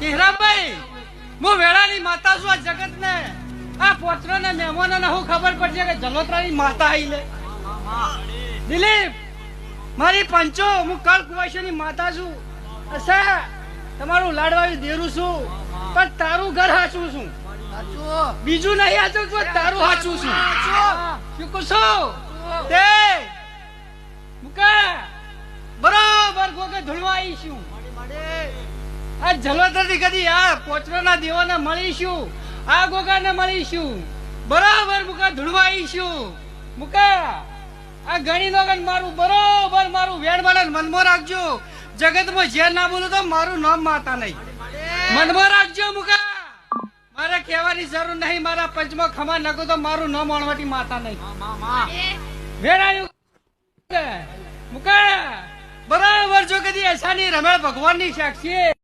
હીરાભાઈ હું વેળાની માતા છું આ જગત ને આ પોચરો ને મહેમાનો ને હું ખબર પડશે કે જલોત્રાની માતા આવી લે દિલીપ મારી પંચો હું કળ કુવાસીની માતા છું અસા તમારું લાડવાવી દેરું છું પણ તારું ઘર હાચું છું બીજું નહીં હાચું છું તારું હાચું છું શું કહો તે મુકા બરોબર ગોગે ધૂળવા આવીશું આ જલોતરથી કદી આ પોચરોના દેવાને મળીશું આ ગોગાને મળીશું બરાબર મુકા ધૂળવા આવીશું મુકા આ ગણી નોગન મારું બરોબર મારું વેણ બને મનમાં રાખજો જગતમાં ઝેર ના બોલું તો મારું નામ માતા નહીં મનમાં રાખજો મુકા મારે કહેવાની જરૂર નહીં મારા પંચમાં ખમા નાખો તો મારું નામ અણવાટી માતા નહીં વેરાયું મુકા બરાબર જો કદી અસાની રમેળ ભગવાનની સાક્ષી